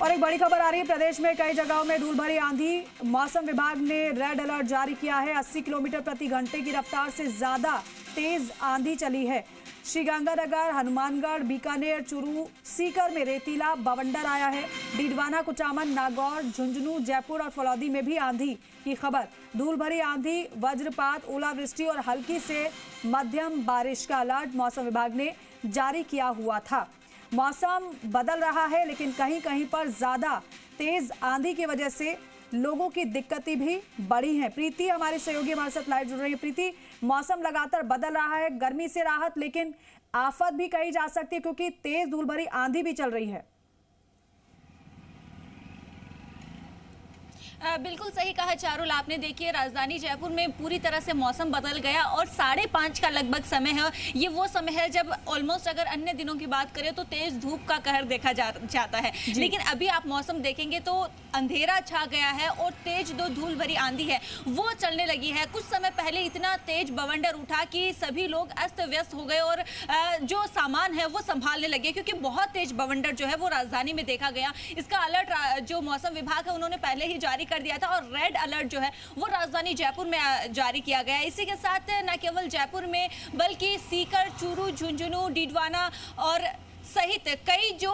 और एक बड़ी खबर आ रही है, प्रदेश में कई जगहों में धूल भरी आंधी। मौसम विभाग ने रेड अलर्ट जारी किया है। 80 किलोमीटर प्रति घंटे की रफ्तार से ज्यादा तेज आंधी चली है। श्रीगंगानगर, हनुमानगढ़, बीकानेर, चूरू, सीकर में रेतीला बवंडर आया है। डीडवाना, कुचामन, नागौर, झुंझुनू, जयपुर और फलौदी में भी आंधी की खबर। धूल भरी आंधी, वज्रपात, ओलावृष्टि और हल्की से मध्यम बारिश का अलर्ट मौसम विभाग ने जारी किया हुआ था। मौसम बदल रहा है, लेकिन कहीं कहीं पर ज्यादा तेज आंधी की वजह से लोगों की दिक्कतें भी बढ़ी हैं। प्रीति हमारे सहयोगी हमारे साथ लाइव जुड़ रही है। प्रीति, मौसम लगातार बदल रहा है, गर्मी से राहत लेकिन आफत भी कही जा सकती है क्योंकि तेज धूल भरी आंधी भी चल रही है। बिल्कुल सही कहा चारुल आपने। देखिए, राजधानी जयपुर में पूरी तरह से मौसम बदल गया और 5:30 का लगभग समय है। ये वो समय है जब ऑलमोस्ट अगर अन्य दिनों की बात करें तो तेज धूप का कहर देखा जाता है, लेकिन अभी आप मौसम देखेंगे तो अंधेरा छा गया है और तेज जो धूल भरी आंधी है वो चलने लगी है। कुछ समय पहले इतना तेज बवंडर उठा कि सभी लोग अस्त व्यस्त हो गए और जो सामान है वो संभालने लगे, क्योंकि बहुत तेज बवंडर जो है वो राजधानी में देखा गया। इसका अलर्ट जो मौसम विभाग है उन्होंने पहले ही जारी कर दिया था और रेड अलर्ट जो है वो राजधानी जयपुर में जारी किया गया है। इसी के साथ न केवल जयपुर में बल्कि सीकर, चूरू, झुंझुनू, डीडवाना और सहित कई जो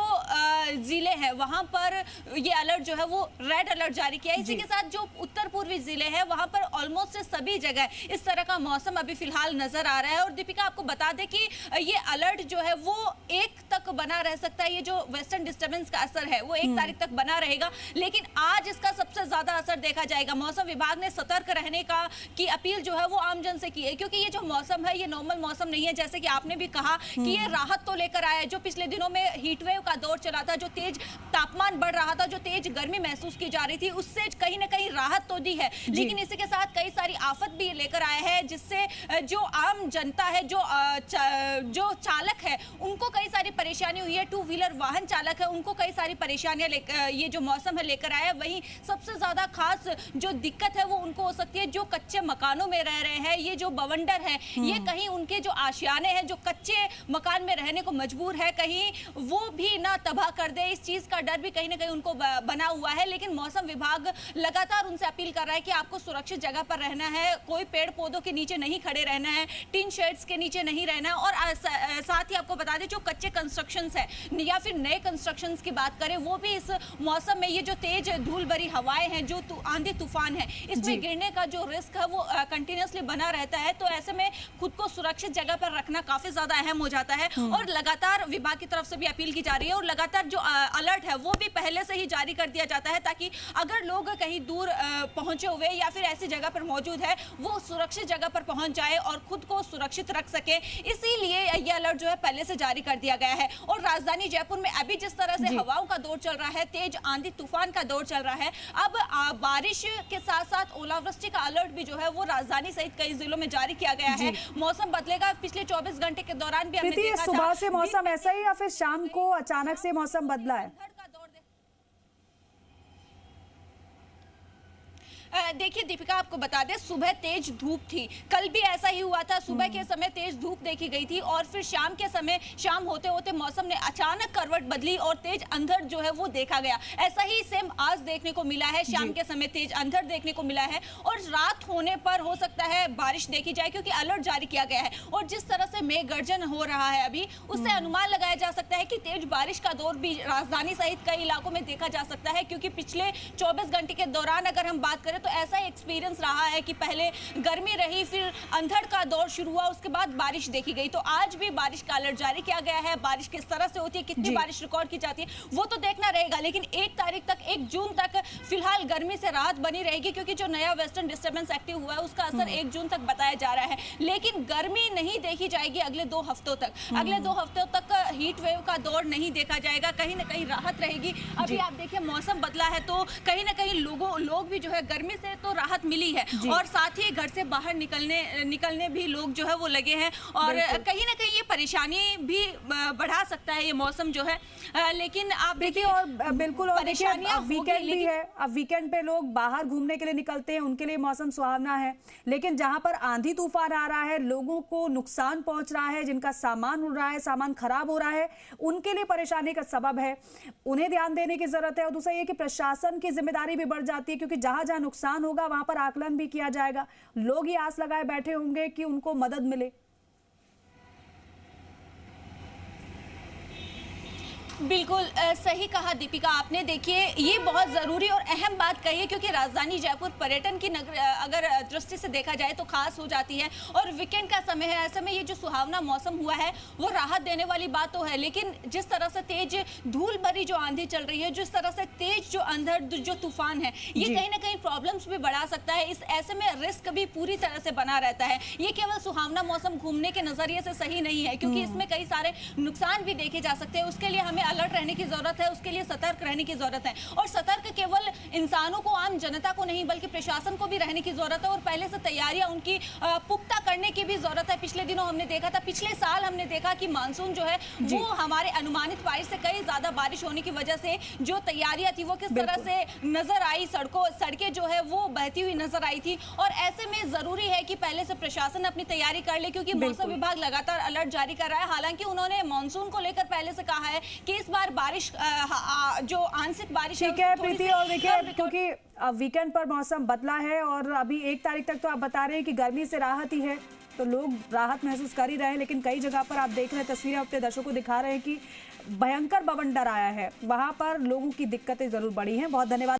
जिले हैं वहां पर ये अलर्ट जो है वो रेड अलर्ट जारी किया है। इसी के साथ जो उत्तर पूर्वी जिले हैं वहां पर ऑलमोस्ट सभी जगह इस तरह का मौसम अभी फिलहाल नजर आ रहा है। और दीपिका, आपको बता दें कि ये अलर्ट जो है वो 1 तक बना रह सकता है। ये जो वेस्टर्न डिस्टर्बेंस का असर है वो 1 तारीख तक बना रहेगा, लेकिन आज इसका सबसे ज्यादा असर देखा जाएगा। मौसम विभाग ने सतर्क रहने की अपील जो है वो आमजन से की है, क्योंकि ये जो मौसम है ये नॉर्मल मौसम नहीं है। जैसे कि आपने भी कहा कि ये राहत तो लेकर आया है। जो पिछले दिनों में हीट वेव का दौर चला था, जो तेज तापमान बढ़ रहा था, जो तेज गर्मी महसूस की जा रही थी, उससे कहीं ना कहीं राहत तो दी है, लेकिन इसी के साथ कई सारी आफत भी लेकर आया है, जिससे जो आम जनता है, जो चालक है, उनको कई सारी परेशानी हुई है। 2 व्हीलर वाहन चालक है, उनको कई सारी परेशानियां ये जो मौसम है लेकर आया है। वहीं सबसे ज्यादा खास जो दिक्कत है वो उनको हो सकती है जो कच्चे मकानों में रह रहे हैं। ये जो बवंडर है ये कहीं उनके जो आशियाने हैं, जो कच्चे मकान में रहने को मजबूर है, कहीं वो भी ना तबाह कर दे, इस चीज का डर भी कहीं ना कहीं उनको बना हुआ है। लेकिन मौसम विभाग लगातार उनसे अपील कर रहा है कि आपको सुरक्षित जगह पर रहना है, कोई पेड़ पौधों के नीचे नहीं खड़े रहना है, टिन शेड्स के नीचे नहीं रहना है। और साथ ही आपको बता दें जो कच्चे कंस्ट्रक्शंस है या फिर नए कंस्ट्रक्शंस की बात करें, वो भी इस मौसम में ये जो तेज धूल भरी हवाएं हैं, जो आंधी तूफान है, इसमें गिरने का जो रिस्क है वो कंटिन्यूसली बना रहता है। तो ऐसे में खुद को सुरक्षित जगह पर रखना काफी ज्यादा अहम हो जाता है। और लगातार विभाग की तरफ से भी अपील की जा रही है और लगातार जो अलर्ट है वो भी पहले से ही जारी कर दिया जाता है, ताकि अगर लोग कहीं दूर पहुंचे हुए या फिर ऐसी जगह पर मौजूद है वो सुरक्षित जगह पर पहुंच जाए और खुद को सुरक्षित रख सके। इसीलिए ये अलर्ट जो है पहले से जारी कर दिया गया है। और राजधानी जयपुर में अभी जिस तरह से हवाओं का दौर चल रहा है, तेज आंधी तूफान का दौर चल रहा है, अब बारिश के साथ साथ ओलावृष्टि का अलर्ट भी जो है वो राजधानी सहित कई जिलों में जारी किया गया है। मौसम बदलेगा। पिछले 24 घंटे के दौरान भी हमने देखा सुबह से मौसम ऐसा ही या फिर शाम को अचानक से मौसम बदला है? देखिए दीपिका, आपको बता दें सुबह तेज धूप थी, कल भी ऐसा ही हुआ था। सुबह के समय तेज धूप देखी गई थी और फिर शाम के समय, शाम होते होते मौसम ने अचानक करवट बदली और तेज अंधड़ जो है वो देखा गया। ऐसा ही सेम आज देखने को मिला है। शाम के समय तेज अंधड़ देखने को मिला है और रात होने पर हो सकता है बारिश देखी जाए, क्योंकि अलर्ट जारी किया गया है। और जिस तरह से मेघ गर्जन हो रहा है अभी, उससे अनुमान लगाया जा सकता है कि तेज बारिश का दौर भी राजधानी सहित कई इलाकों में देखा जा सकता है, क्योंकि पिछले 24 घंटे के दौरान अगर हम बात करें तो ऐसा एक्सपीरियंस रहा है कि पहले गर्मी रही, फिर अंधड़ का दौर शुरू हुआ, उसके बाद बारिश देखी गई। तो आज भी बारिश का अलर्ट जारी किया गया है। बारिश किस तरह से होती है, कितनी बारिश रिकॉर्ड की जाती है वो तो देखना रहेगा, लेकिन 1 तारीख तक, 1 जून तक फिलहाल गर्मी से राहत बनी रहेगी, क्योंकि जो नया वेस्टर्न डिस्टर्बेंस एक्टिव हुआ है उसका असर 1 जून तक बताया जा रहा है। लेकिन गर्मी नहीं देखी जाएगी अगले 2 हफ्तों तक। अगले 2 हफ्तों तक हीट वेव का दौर नहीं देखा जाएगा, कहीं ना कहीं राहत रहेगी। अभी आप देखिए मौसम बदला है तो कहीं ना कहीं लोग भी जो है गर्मी गर्मी से तो राहत मिली है और साथ ही घर से बाहर निकलने भी लोग जो है वो लगे हैं और कहीं ना कहीं ये परेशानी भी बढ़ा सकता है ये मौसम जो है। लेकिन आप देखिए और बिल्कुल और परेशानियां वीकेंड भी है। अब वीकेंड पे लोग बाहर घूमने के लिए निकलते हैं, उनके लिए मौसम सुहावना है, लेकिन जहां पर आंधी तूफान आ रहा है, लोगों को नुकसान पहुंच रहा है, जिनका सामान उड़ रहा है, सामान खराब हो रहा है, उनके लिए परेशानी का सबब है। उन्हें ध्यान देने की जरूरत है। और दूसरा ये कि प्रशासन की जिम्मेदारी भी बढ़ जाती है, क्योंकि जहां जहां नुकसान होगा वहां पर आकलन भी किया जाएगा। लोग ही आस लगाए बैठे होंगे कि उनको मदद मिले। बिल्कुल सही कहा दीपिका आपने। देखिए ये बहुत ज़रूरी और अहम बात कही है, क्योंकि राजधानी जयपुर पर्यटन की नगर अगर दृष्टि से देखा जाए तो खास हो जाती है और वीकेंड का समय है। ऐसे में ये जो सुहावना मौसम हुआ है वो राहत देने वाली बात तो है, लेकिन जिस तरह से तेज धूल भरी जो आंधी चल रही है, जिस तरह से तेज जो अंधड़ जो तूफान है, ये कहीं ना कहीं प्रॉब्लम्स भी बढ़ा सकता है। इस ऐसे में रिस्क भी पूरी तरह से बना रहता है। ये केवल सुहावना मौसम घूमने के नजरिए से सही नहीं है, क्योंकि इसमें कई सारे नुकसान भी देखे जा सकते हैं। उसके लिए हमें अलर्ट रहने की जरूरत है, उसके लिए सतर्क रहने की जरूरत है। और सतर्क केवल इंसानों को, आम जनता को नहीं, बल्कि प्रशासन को भी रहने की जरूरत है और पहले से तैयारियां उनकी पुख्ता करने की भी जरूरत है। पिछले दिनों हमने देखा था, पिछले साल हमने देखा कि मानसून जो है वो हमारे अनुमानित बारिश से कई ज्यादा बारिश होने की वजह से जो तैयारियां थी वो किस तरह से नजर आई। सड़कें जो है वो बहती हुई नजर आई थी और ऐसे में जरूरी है कि पहले से प्रशासन अपनी तैयारी कर ले, क्योंकि मौसम विभाग लगातार अलर्ट जारी कर रहा है। हालांकि उन्होंने मानसून को लेकर पहले से कहा है कि इस बार बारिश जो आंशिक बारिश ठीक है प्रीति। और देखिए क्योंकि वीकेंड पर मौसम बदला है और अभी 1 तारीख तक तो आप बता रहे हैं कि गर्मी से राहत ही है, तो लोग राहत महसूस कर ही रहे हैं, लेकिन कई जगह पर आप देख रहे हैं, तस्वीरें अपने दर्शकों को दिखा रहे हैं कि भयंकर बवंडर आया है, वहां पर लोगों की दिक्कतें जरूर बढ़ी हैं। बहुत धन्यवाद।